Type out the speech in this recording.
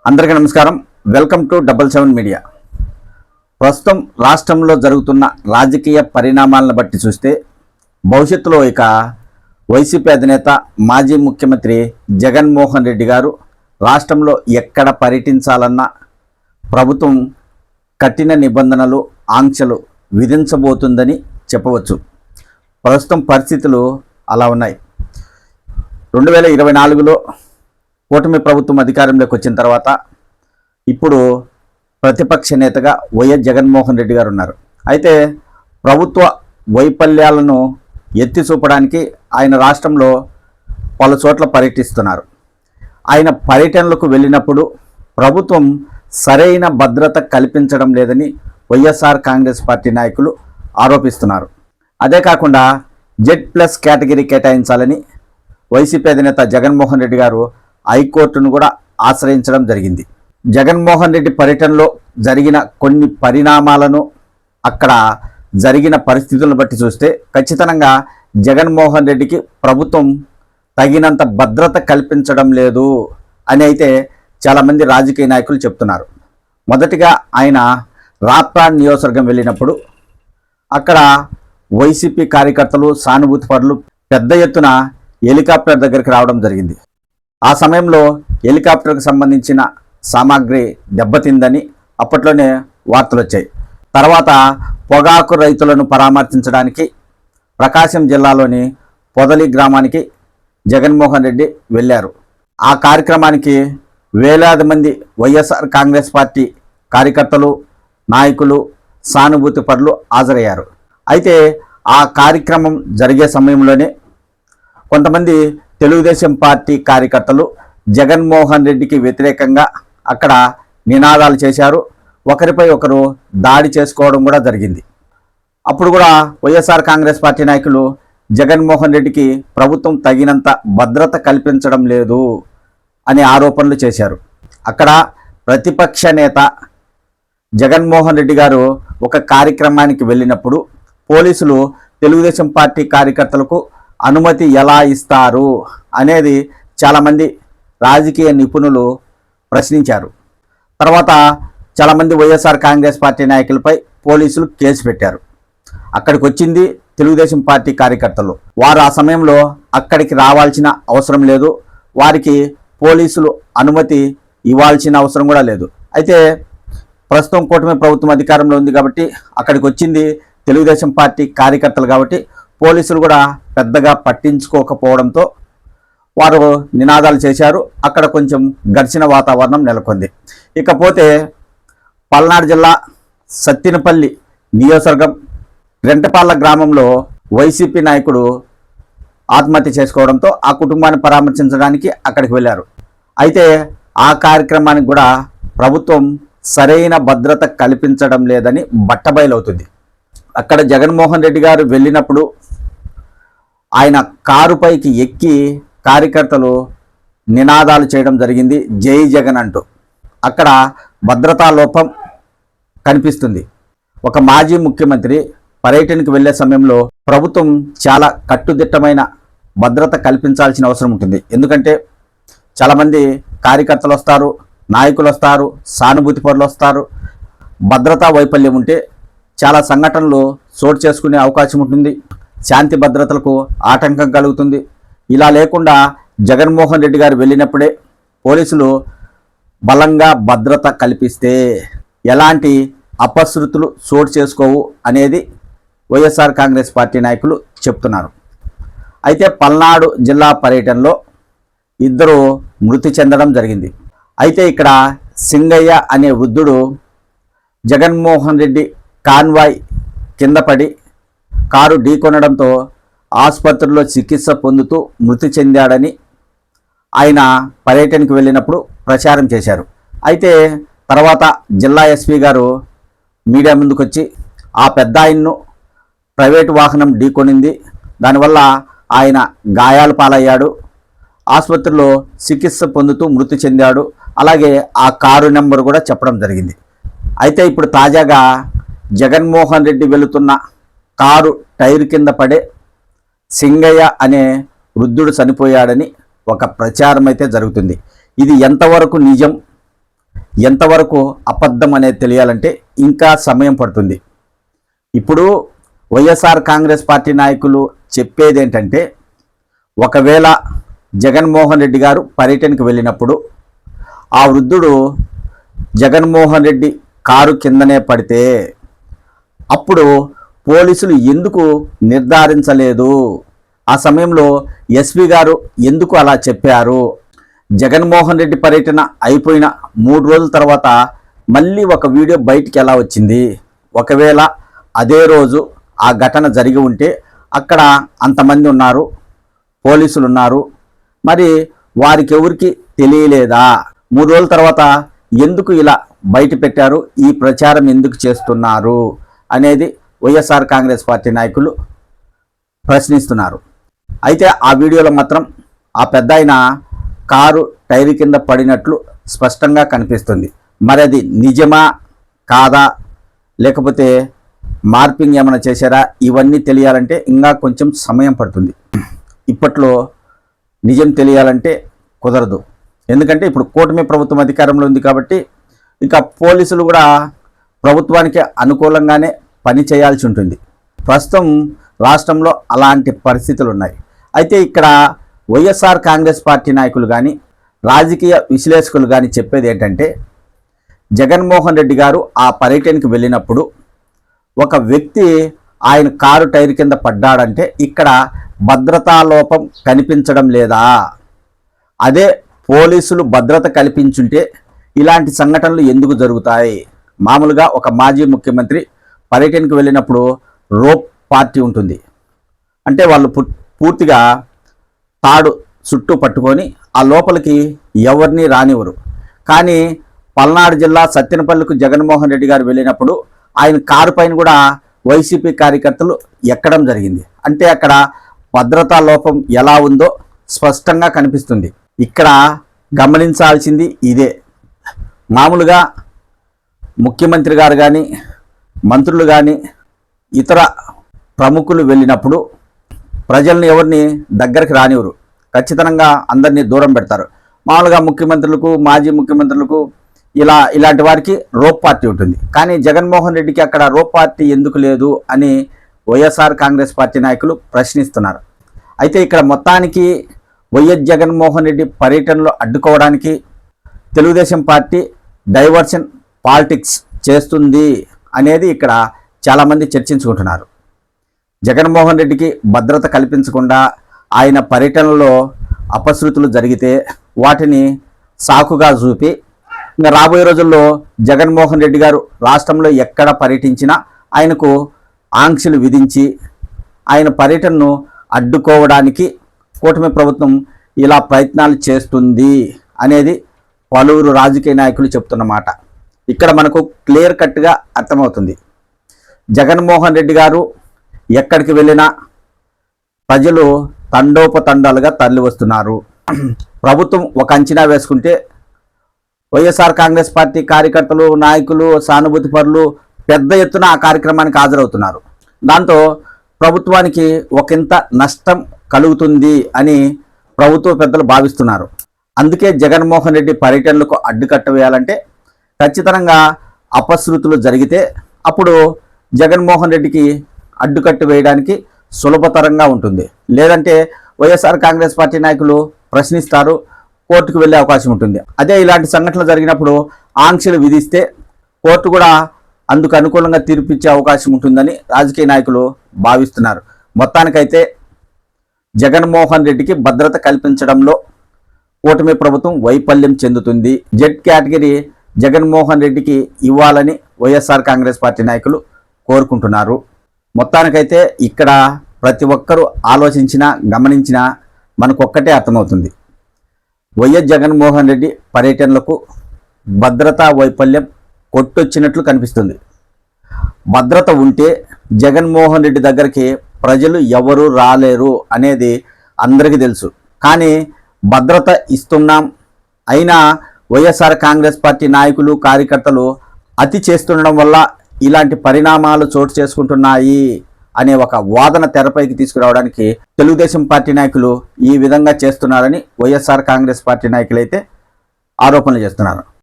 అందరికీ నమస్కారం. Welcome to 77 media. ప్రస్తుతం రాష్ట్రంలో జరుగుతున్న రాజకీయ పరిణామాలను బట్టి చూస్తే భవిష్యత్తులో ఇక వైసీపీ అధినేత మాజీ ముఖ్యమంత్రి జగన్మోహన్ రెడ్డి గారు రాష్ట్రంలో ఎక్కడ పర్యటించాలన్నా ప్రభుత్వం కఠిన నిబంధనలు, ఆంక్షలు విధించబోతుందని చెప్పవచ్చు. ప్రస్తుతం పరిస్థితులు అలా ఉన్నాయి. 2024లో కూటమి ప్రభుత్వం అధికారంలోకి వచ్చిన తర్వాత ఇప్పుడు ప్రతిపక్ష నేతగా వైఎస్ జగన్మోహన్ రెడ్డి గారు ఉన్నారు. అయితే ప్రభుత్వ వైఫల్యాలను ఎత్తి చూపడానికి ఆయన రాష్ట్రంలో పలు చోట్ల పర్యటిస్తున్నారు. ఆయన పర్యటనలకు వెళ్ళినప్పుడు ప్రభుత్వం సరైన భద్రత కల్పించడం లేదని వైఎస్ఆర్ కాంగ్రెస్ పార్టీ నాయకులు ఆరోపిస్తున్నారు. అదే కాకుండా Z+ కేటగిరీ కేటాయించాలని వైసీపీ అధినేత జగన్మోహన్ రెడ్డి గారు హైకోర్టును కూడా ఆశ్రయించడం జరిగింది. జగన్మోహన్ రెడ్డి పర్యటనలో జరిగిన కొన్ని పరిణామాలను, అక్కడ జరిగిన పరిస్థితులను బట్టి చూస్తే ఖచ్చితంగా జగన్మోహన్ రెడ్డికి ప్రభుత్వం తగినంత భద్రత కల్పించడం లేదు అని అయితే చాలామంది రాజకీయ నాయకులు చెప్తున్నారు. మొదటిగా ఆయన రాప్తాడ్ నియోజకవర్గం వెళ్ళినప్పుడు అక్కడ వైసీపీ కార్యకర్తలు, సానుభూతి పరులు పెద్ద ఎత్తున హెలికాప్టర్ దగ్గరికి రావడం జరిగింది. ఆ సమయంలో హెలికాప్టర్కి సంబంధించిన సామాగ్రి దెబ్బతిందని అప్పట్లోనే వార్తలు వచ్చాయి. తర్వాత పొగాకు రైతులను పరామర్శించడానికి ప్రకాశం జిల్లాలోని పొదలి గ్రామానికి జగన్మోహన్ రెడ్డి వెళ్ళారు. ఆ కార్యక్రమానికి వేలాది మంది వైఎస్ఆర్ కాంగ్రెస్ పార్టీ కార్యకర్తలు, నాయకులు, సానుభూతి పరులు హాజరయ్యారు. అయితే ఆ కార్యక్రమం జరిగే సమయంలోనే కొంతమంది తెలుగుదేశం పార్టీ కార్యకర్తలు జగన్మోహన్ రెడ్డికి వ్యతిరేకంగా అక్కడ నినాదాలు చేశారు. ఒకరిపై ఒకరు దాడి చేసుకోవడం కూడా జరిగింది. అప్పుడు కూడా వైఎస్ఆర్ కాంగ్రెస్ పార్టీ నాయకులు జగన్మోహన్ రెడ్డికి ప్రభుత్వం తగినంత భద్రత కల్పించడం లేదు అనే ఆరోపణలు చేశారు. అక్కడ ప్రతిపక్ష నేత జగన్మోహన్ రెడ్డి గారు ఒక కార్యక్రమానికి వెళ్ళినప్పుడు పోలీసులు తెలుగుదేశం పార్టీ కార్యకర్తలకు అనుమతి ఎలా ఇస్తారు అనేది చాలామంది రాజకీయ నిపుణులు ప్రశ్నించారు. తర్వాత చాలామంది వైఎస్ఆర్ కాంగ్రెస్ పార్టీ నాయకులపై పోలీసులు కేసు పెట్టారు. అక్కడికి వచ్చింది తెలుగుదేశం పార్టీ కార్యకర్తలు. వారు ఆ సమయంలో అక్కడికి రావాల్సిన అవసరం లేదు, వారికి పోలీసులు అనుమతి ఇవ్వాల్సిన అవసరం కూడా లేదు. అయితే ప్రస్తుతం కూటమి ప్రభుత్వం అధికారంలో ఉంది కాబట్టి అక్కడికి వచ్చింది తెలుగుదేశం పార్టీ కార్యకర్తలు కాబట్టి పోలీసులు కూడా పెద్దగా పట్టించుకోకపోవడంతో వారు నినాదాలు చేశారు. అక్కడ కొంచెం ఘర్షణ వాతావరణం నెలకొంది. ఇకపోతే పల్నాడు జిల్లా సత్తినపల్లి నియోజకవర్గం రెంటపాళ్ళ గ్రామంలో వైసీపీ నాయకుడు ఆత్మహత్య చేసుకోవడంతో ఆ కుటుంబాన్ని పరామర్శించడానికి అక్కడికి వెళ్ళారు. అయితే ఆ కార్యక్రమానికి కూడా ప్రభుత్వం సరైన భద్రత కల్పించడం లేదని బట్టబయలవుతుంది. అక్కడ జగన్మోహన్ రెడ్డి గారు వెళ్ళినప్పుడు ఆయన కారుపైకి ఎక్కి కార్యకర్తలు నినాదాలు చేయడం జరిగింది, జై జగన్ అంటూ. అక్కడ భద్రతా లోపం కనిపిస్తుంది. ఒక మాజీ ముఖ్యమంత్రి పర్యటనకు వెళ్ళే సమయంలో ప్రభుత్వం చాలా కట్టుదిట్టమైన భద్రత కల్పించాల్సిన అవసరం ఉంటుంది. ఎందుకంటే చాలామంది కార్యకర్తలు వస్తారు, నాయకులు వస్తారు, సానుభూతి పరులు వస్తారు. భద్రతా వైఫల్యం ఉంటే చాలా సంఘటనలు చోటు చేసుకునే అవకాశం ఉంటుంది. శాంతి భద్రతలకు ఆటంకం కలుగుతుంది. ఇలా లేకుండా జగన్మోహన్ రెడ్డి గారు వెళ్ళినప్పుడే పోలీసులు బలంగా భద్రత కల్పిస్తే ఎలాంటి అపశృతులు చోటు చేసుకోవు అనేది వైఎస్ఆర్ కాంగ్రెస్ పార్టీ నాయకులు చెప్తున్నారు. అయితే పల్నాడు జిల్లా పర్యటనలో ఇద్దరు మృతి చెందడం జరిగింది. అయితే ఇక్కడ సింగయ్య అనే వృద్ధుడు జగన్మోహన్ రెడ్డి కాన్వాయ్ కింద పడి కారు ఢీకొనడంతో ఆసుపత్రిలో చికిత్స పొందుతూ మృతి చెందాడని ఆయన పర్యటనకు వెళ్ళినప్పుడు ప్రచారం చేశారు. అయితే తర్వాత జిల్లా ఎస్పీ గారు మీడియా ముందుకు వచ్చి ఆ పెద్ద ఆయన్ను ప్రైవేటు వాహనం ఢీకొనింది, దానివల్ల ఆయన గాయాల పాలయ్యాడు, ఆసుపత్రిలో చికిత్స పొందుతూ మృతి చెందాడు, అలాగే ఆ కారు నెంబర్ కూడా చెప్పడం జరిగింది. అయితే ఇప్పుడు తాజాగా జగన్మోహన్ రెడ్డి వెళుతున్న కారు టైర్ కింద పడే సింగయ్య అనే వృద్ధుడు చనిపోయాడని ఒక ప్రచారం అయితే జరుగుతుంది. ఇది ఎంతవరకు నిజం, ఎంతవరకు అబద్ధం అనేది తెలియాలంటే ఇంకా సమయం పడుతుంది. ఇప్పుడు వైఎస్ఆర్ కాంగ్రెస్ పార్టీ నాయకులు చెప్పేది ఏంటంటే, ఒకవేళ జగన్మోహన్ రెడ్డి గారు పర్యటనకు వెళ్ళినప్పుడు ఆ వృద్ధుడు జగన్మోహన్ రెడ్డి కారు కిందనే పడితే అప్పుడు పోలీసులు ఎందుకు నిర్ధారించలేదు, ఆ సమయంలో ఎస్పీ గారు ఎందుకు అలా చెప్పారు, జగన్మోహన్ రెడ్డి పర్యటన అయిపోయిన 3 రోజుల తర్వాత మళ్ళీ ఒక వీడియో బయటికి ఎలా వచ్చింది, ఒకవేళ అదే రోజు ఆ ఘటన జరిగి ఉంటే అక్కడ అంతమంది ఉన్నారు, పోలీసులు ఉన్నారు, మరి వారికి ఎవరికి తెలియలేదా, 3 రోజుల తర్వాత ఎందుకు ఇలా బయట పెట్టారు, ఈ ప్రచారం ఎందుకు చేస్తున్నారు అనేది వైఎస్ఆర్ కాంగ్రెస్ పార్టీ నాయకులు ప్రశ్నిస్తున్నారు. అయితే ఆ వీడియోలో మాత్రం ఆ పెద్దాయన కారు టైర్ కింద పడినట్లు స్పష్టంగా కనిపిస్తుంది. మరి అది నిజమా కాదా, లేకపోతే మార్పింగ్ ఏమైనా చేశారా, ఇవన్నీ తెలియాలంటే ఇంకా కొంచెం సమయం పడుతుంది. ఇప్పట్లో నిజం తెలియాలంటే కుదరదు. ఎందుకంటే ఇప్పుడు కూటమి ప్రభుత్వం అధికారంలో ఉంది కాబట్టి ఇంకా పోలీసులు కూడా ప్రభుత్వానికి అనుకూలంగానే పని చేయాల్సి ఉంటుంది. ప్రస్తుతం రాష్ట్రంలో అలాంటి పరిస్థితులు ఉన్నాయి. అయితే ఇక్కడ వైఎస్ఆర్ కాంగ్రెస్ పార్టీ నాయకులు కానీ రాజకీయ విశ్లేషకులు కానీ చెప్పేది ఏంటంటే, జగన్మోహన్ రెడ్డి గారు ఆ పర్యటనకు వెళ్ళినప్పుడు ఒక వ్యక్తి ఆయన కారు టైర్ కింద పడ్డాడంటే ఇక్కడ భద్రతా లోపం కనిపించడం లేదా, అదే పోలీసులు భద్రత కల్పించుంటే ఇలాంటి సంఘటనలు ఎందుకు జరుగుతాయి. మామూలుగా ఒక మాజీ ముఖ్యమంత్రి పర్యటనకు వెళ్ళినప్పుడు రోప్ పార్టీ ఉంటుంది, అంటే వాళ్ళు పూర్తిగా తాడు చుట్టూ పట్టుకొని ఆ లోపలికి ఎవరిని రానివ్వరు. కానీ పల్నాడు జిల్లా సత్తెనపల్లికి జగన్మోహన్ రెడ్డి గారు వెళ్ళినప్పుడు ఆయన కారు పైన కూడా వైసీపీ కార్యకర్తలు ఎక్కడం జరిగింది. అంటే అక్కడ భద్రతా లోపం ఎలా ఉందో స్పష్టంగా కనిపిస్తుంది. ఇక్కడ గమనించాల్సింది ఇదే. మామూలుగా ముఖ్యమంత్రి గారు కానీ మంత్రులు కానీ ఇతర ప్రముఖులు వెళ్ళినప్పుడు ప్రజల్ని ఎవరిని దగ్గరికి రానివ్వరు, ఖచ్చితంగా అందరినీ దూరం పెడతారు. మామూలుగా ముఖ్యమంత్రులకు, మాజీ ముఖ్యమంత్రులకు ఇలాంటి వారికి రోప్ పార్టీ ఉంటుంది. కానీ జగన్మోహన్ రెడ్డికి అక్కడ రోప్ పార్టీ ఎందుకు లేదు అని వైఎస్ఆర్ కాంగ్రెస్ పార్టీ నాయకులు ప్రశ్నిస్తున్నారు. అయితే ఇక్కడ మొత్తానికి వైఎస్ జగన్మోహన్ రెడ్డి పర్యటనలో అడ్డుకోవడానికి తెలుగుదేశం పార్టీ డైవర్షన్ పాలిటిక్స్ చేస్తుంది అనేది ఇక్కడ చాలామంది చర్చించుకుంటున్నారు. జగన్మోహన్ రెడ్డికి భద్రత కల్పించకుండా ఆయన పర్యటనలో అపశృతులు జరిగితే వాటిని సాకుగా చూపి ఇంకా రాబోయే రోజుల్లో జగన్మోహన్ రెడ్డి గారు రాష్ట్రంలో ఎక్కడ పర్యటించినా ఆయనకు ఆంక్షలు విధించి ఆయన పర్యటనను అడ్డుకోవడానికి కూటమి ప్రభుత్వం ఇలా ప్రయత్నాలు చేస్తుంది అనేది పలువురు రాజకీయ నాయకులు చెప్తున్నమాట. ఇక్కడ మనకు క్లియర్ కట్గా అర్థమవుతుంది. జగన్మోహన్ రెడ్డి గారు ఎక్కడికి వెళ్ళినా ప్రజలు తండోపతండాలుగా తరలి వస్తున్నారు. ప్రభుత్వం ఒక అంచనా వేసుకుంటే వైఎస్ఆర్ కాంగ్రెస్ పార్టీ కార్యకర్తలు, నాయకులు, సానుభూతి పరులు పెద్ద ఎత్తున ఆ కార్యక్రమానికి హాజరవుతున్నారు. దాంతో ప్రభుత్వానికి ఒకంత నష్టం కలుగుతుంది అని ప్రభుత్వ పెద్దలు భావిస్తున్నారు. అందుకే జగన్మోహన్ రెడ్డి పర్యటనలకు అడ్డుకట్ట వేయాలంటే ఖచ్చితంగా అపశృతులు జరిగితే అప్పుడు జగన్మోహన్ రెడ్డికి అడ్డుకట్టు వేయడానికి సులభతరంగా ఉంటుంది. లేదంటే వైఎస్ఆర్ కాంగ్రెస్ పార్టీ నాయకులు ప్రశ్నిస్తారు, కోర్టుకు వెళ్ళే అవకాశం ఉంటుంది. అదే ఇలాంటి సంఘటనలు జరిగినప్పుడు ఆంక్షలు విధిస్తే కోర్టు కూడా అందుకు అనుకూలంగా తీర్పిచ్చే అవకాశం ఉంటుందని రాజకీయ నాయకులు భావిస్తున్నారు. మొత్తానికైతే జగన్మోహన్ రెడ్డికి భద్రత కల్పించడంలో కూటమి ప్రభుత్వం వైఫల్యం చెందుతుంది. జెడ్ కేటగిరీ జగన్మోహన్ రెడ్డికి ఇవ్వాలని వైఎస్ఆర్ కాంగ్రెస్ పార్టీ నాయకులు కోరుకుంటున్నారు. మొత్తానికైతే ఇక్కడ ప్రతి ఒక్కరూ ఆలోచించినా గమనించినా మనకొక్కటే అర్థమవుతుంది. వైఎస్ జగన్మోహన్ రెడ్డి పర్యటనలకు భద్రతా వైఫల్యం కొట్టొచ్చినట్లు కనిపిస్తుంది. భద్రత ఉంటే జగన్మోహన్ రెడ్డి దగ్గరికి ప్రజలు ఎవరు రాలేరు అనేది అందరికీ తెలుసు. కానీ భద్రత ఇస్తున్నాం అయినా వైఎస్ఆర్ కాంగ్రెస్ పార్టీ నాయకులు, కార్యకర్తలు అతి చేస్తుండడం వల్ల ఇలాంటి పరిణామాలు చోటు చేసుకుంటున్నాయి అనే ఒక వాదన తెరపైకి తీసుకురావడానికి తెలుగుదేశం పార్టీ నాయకులు ఈ విధంగా చేస్తున్నారని వైఎస్ఆర్ కాంగ్రెస్ పార్టీ నాయకులు అయితే ఆరోపణలు చేస్తున్నారు.